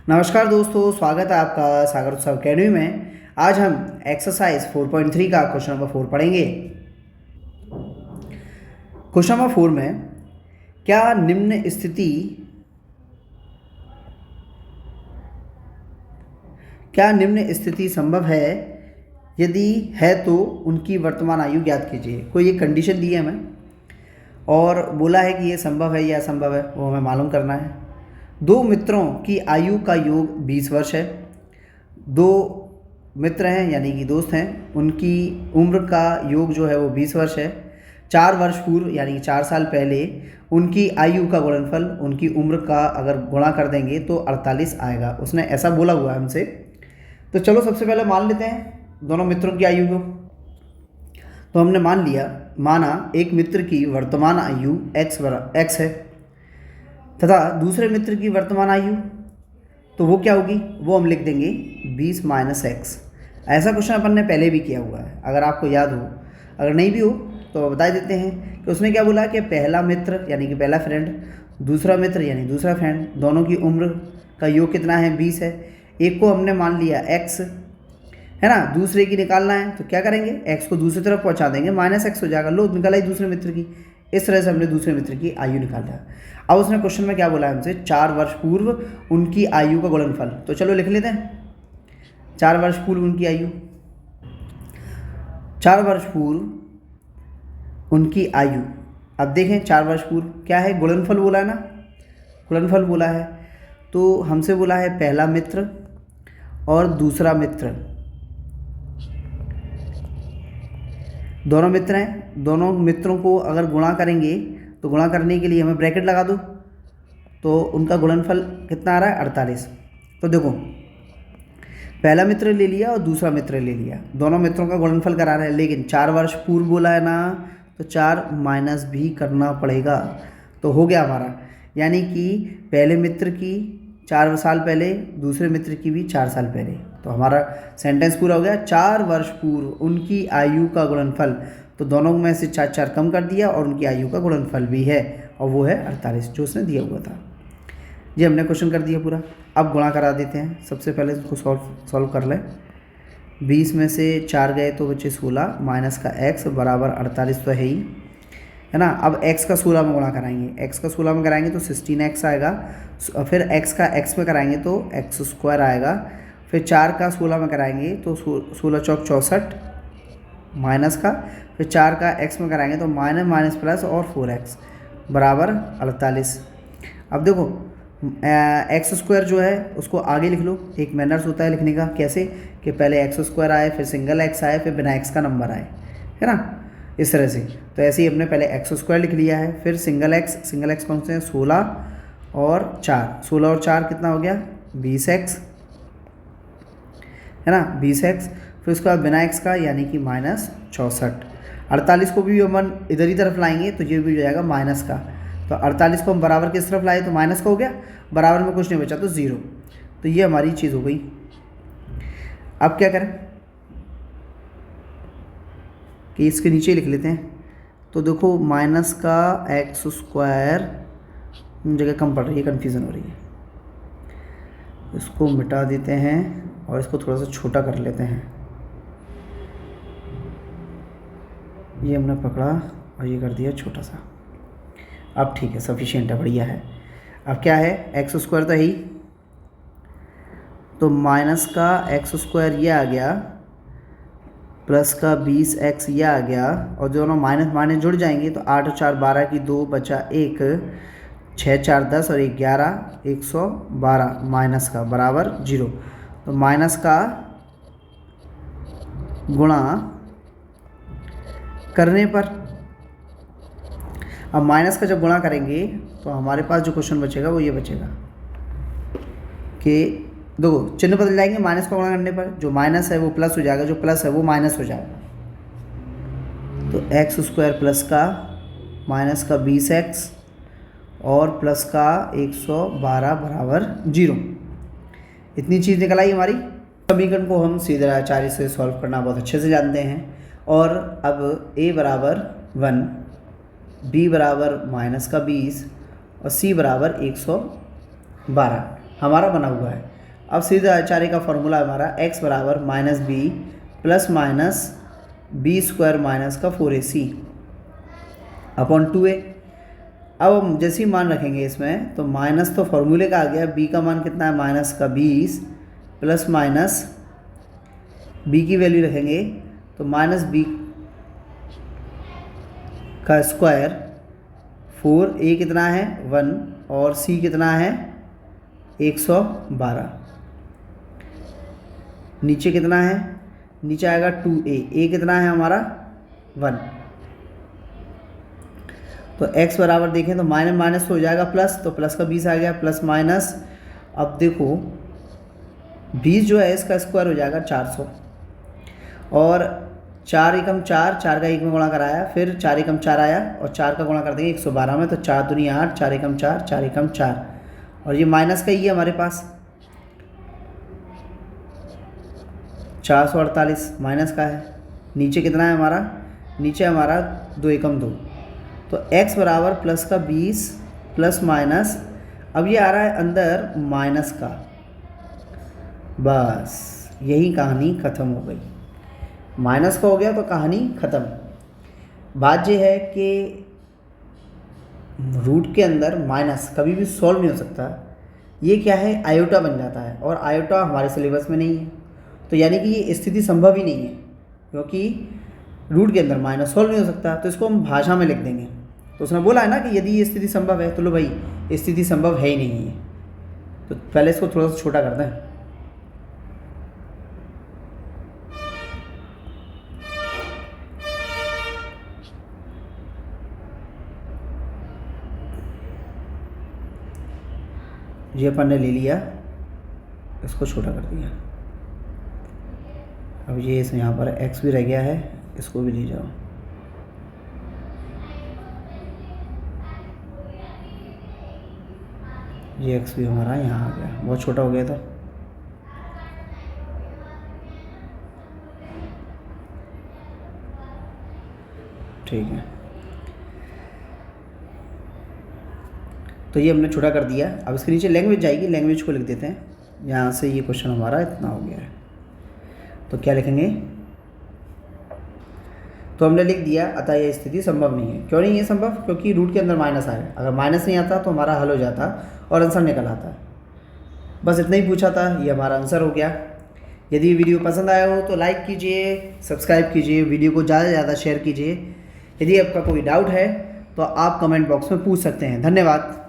नमस्कार दोस्तों, स्वागत है आपका सागर उत्सव अकेडमी में। आज हम एक्सरसाइज 4.3 का क्वेश्चन नंबर 4 पढ़ेंगे। क्वेश्चन नंबर 4 में क्या निम्न स्थिति संभव है? यदि है तो उनकी वर्तमान आयु ज्ञात कीजिए। कोई एक कंडीशन दी है हमें और बोला है कि ये संभव है या असंभव है, वो हमें मालूम करना है। दो मित्रों की आयु का योग 20 वर्ष है। दो मित्र हैं यानी कि दोस्त हैं, उनकी उम्र का योग जो है वो 20 वर्ष है। 4 वर्ष पूर्व यानी कि 4 साल पहले उनकी आयु का गुणनफल उनकी उम्र का अगर गुणा कर देंगे तो 48 आएगा। उसने ऐसा बोला हुआ है हमसे। तो चलो सबसे पहले मान लेते हैं दोनों मित्रों की आयु को। तो हमने माना एक मित्र की वर्तमान आयु x है तथा दूसरे मित्र की वर्तमान आयु, तो वो क्या होगी, वो हम लिख देंगे 20 - x। ऐसा क्वेश्चन अपन ने पहले भी किया हुआ है, अगर आपको याद हो। अगर नहीं भी हो तो बता देते हैं कि उसने क्या बोला कि पहला मित्र यानी कि पहला फ्रेंड, दूसरा मित्र यानी दूसरा फ्रेंड, दोनों की उम्र का योग कितना है, 20 है। एक को हमने मान लिया x है ना, दूसरे की निकालना है तो क्या करेंगे, x को दूसरी तरफ पहुंचा देंगे, -x हो जाएगा। लो निकाला ही दूसरे मित्र की। इस तरह से हमने दूसरे मित्र की आयु निकाला। अब उसने क्वेश्चन में क्या बोला हमसे, 4 वर्ष पूर्व उनकी आयु का गुणनफल। तो चलो लिख लेते हैं 4 वर्ष पूर्व उनकी आयु। 4 वर्ष पूर्व उनकी आयु। अब देखें 4 वर्ष पूर्व क्या है, गुणनफल बोला है ना, गुणनफल बोला है। तो हमसे बोला है पहला मित्र और दूसरा मित्र, दोनों मित्र हैं। दोनों मित्रों को अगर गुणा करेंगे तो गुणा करने के लिए हमें ब्रैकेट लगा दो, तो उनका गुणनफल कितना आ रहा है, 48। तो देखो पहला मित्र ले लिया और दूसरा मित्र ले लिया, दोनों मित्रों का गुणनफल करा रहे हैं। लेकिन 4 वर्ष पूर्व बोला है ना, तो 4 माइनस भी करना पड़ेगा। तो हो गया हमारा, यानी कि पहले मित्र की 4 साल पहले, दूसरे मित्र की भी 4 साल पहले। तो हमारा सेंटेंस पूरा हो गया। 4 वर्ष पूर्व उनकी आयु का गुणनफल, तो दोनों में से 4 कम कर दिया और उनकी आयु का गुणनफल भी है और वो है 48 जो उसने दिया हुआ था। ये हमने क्वेश्चन कर दिया पूरा। अब गुणा करा देते हैं। सबसे पहले इसको सॉल्व कर लें। 20 में से 4 गए तो बचे 16 माइनस का x बराबर 48 तो है ही, है ना। अब x का 16 में गुणा कराएंगे, x का 16 में कराएंगे तो 16x आएगा। फिर x का x में कराएंगे तो x² आएगा। फिर 4 का 16 में कराएंगे तो 16 चौक 64 माइनस का, फिर 4 का x में कराएंगे तो माइनस प्लस और 4x बराबर 48। अब देखो x² जो है उसको आगे लिख लो। एक मैनर्स होता है लिखने का, कैसे कि पहले x² आए, फिर सिंगल x आए, फिर बिना x का नंबर आए, है ना, इस तरह से। तो ऐसे ही हमने पहले x² लिख लिया है, फिर सिंगल x कौन से हैं, 16 और 4, 16 और 4 कितना हो गया, 20x, है ना, 20x। फिर उसके बाद बिना x का यानी कि -64। 48 को भी हम इधर ही तरफ लाएंगे तो ये भी हो जाएगा माइनस का। तो 48 को हम बराबर किस तरफ लाए तो माइनस का हो गया, बराबर में कुछ नहीं बचा तो 0। तो ये हमारी चीज़ हो गई। अब क्या करें कि इसके नीचे लिख लेते हैं। तो देखो माइनस का x² जगह कम पड़ रही है, कन्फ्यूज़न हो रही है, इसको मिटा देते हैं और इसको थोड़ा सा छोटा कर लेते हैं। ये हमने पकड़ा और ये कर दिया छोटा सा। अब ठीक है, सफिशिएंट है, बढ़िया है। अब क्या है, x² तो है ही, तो माइनस का x² ये आ गया, प्लस का 20x ये आ गया, और दोनों माइनस माइनस जुड़ जाएंगे तो 8 और 4 12 की 2 बचा 1, 6 4 10 और 1 11, 112 माइनस का बराबर 0। तो माइनस का गुणा करने पर, अब माइनस का जब गुणा करेंगे तो हमारे पास जो क्वेश्चन बचेगा वो ये बचेगा कि देखो चिन्ह बदल जाएंगे। माइनस का गुणा करने पर जो माइनस है वो प्लस हो जाएगा, जो प्लस है वो माइनस हो जाएगा। तो x² प्लस का माइनस का 20x और प्लस का 112 बराबर 0। इतनी चीज़ निकल आई हमारी। समीकरण को हम सीधे आचार्य से सॉल्व करना बहुत अच्छे से जानते हैं। और अब a बराबर 1, b बराबर -20 और c बराबर 112 हमारा बना हुआ है। अब सीधा चारे का फॉर्मूला हमारा x बराबर minus b plus minus b square minus का 4ac अपॉन 2a। अब हम जैसे ही मान रखेंगे इसमें तो माइनस तो फॉर्मूले का आ गया, b का मान कितना है माइनस का 20 प्लस माइनस b की वैल्यू रखेंगे तो माइनस b का स्क्वायर 4a कितना है 1 और c कितना है 112। नीचे कितना है, नीचे आएगा 2a कितना है हमारा 1। तो x बराबर देखें तो माइनस माइनस हो जाएगा प्लस, तो प्लस का 20 आ गया प्लस माइनस। अब देखो 20 जो है इसका स्क्वायर हो जाएगा 400 और 4 एकम 4, 4 का 1 में गुणा कराया, फिर 4 एकम 4 आया और 4 का गुणा कर देंगे 112 में, तो 4 दूनी 8, 4 एकम 4, 4 एकम 4 और ये माइनस का ही है हमारे पास 448 माइनस का है। नीचे कितना है हमारा, नीचे हमारा 2 एकम 2, तो x बराबर प्लस का 20 प्लस माइनस, अब ये आ रहा है अंदर माइनस का। बस यही कहानी ख़त्म हो गई, माइनस का हो गया तो कहानी ख़त्म। बात ये है कि रूट के अंदर माइनस कभी भी सॉल्व नहीं हो सकता, ये क्या है आयोटा बन जाता है और आयोटा हमारे सिलेबस में नहीं है, तो यानी कि ये स्थिति संभव ही नहीं है क्योंकि रूट के अंदर माइनस सॉल्व नहीं हो सकता। तो इसको हम भाषा में लिख देंगे। तो उसने बोला है ना कि यदि ये स्थिति संभव है, तो लो भाई स्थिति संभव है ही नहीं है, तो पहले इसको थोड़ा सा छोटा करते हैं। ये अपन ने ले लिया, इसको छोटा कर दिया। अब ये इसमें यहाँ पर x भी रह गया है, इसको भी ले जाओ। ये x भी हमारा यहाँ आ गया, बहुत छोटा हो गया था। ठीक है, तो ये हमने छोटा कर दिया। अब इसके नीचे लैंग्वेज जाएगी, लैंग्वेज को लिख देते हैं। यहाँ से ये क्वेश्चन हमारा इतना हो गया है, तो क्या लिखेंगे, तो हमने लिख दिया अतः यह स्थिति संभव नहीं है। क्यों नहीं है संभव, क्योंकि रूट के अंदर माइनस आया। अगर माइनस नहीं आता तो हमारा हल हो जाता और आंसर निकल आता। बस इतना ही पूछा था, ये हमारा आंसर हो गया। यदि वीडियो पसंद आया हो तो लाइक कीजिए, सब्सक्राइब कीजिए, वीडियो को ज़्यादा से ज़्यादा शेयर कीजिए। यदि आपका कोई डाउट है तो आप कमेंट बॉक्स में पूछ सकते हैं। धन्यवाद।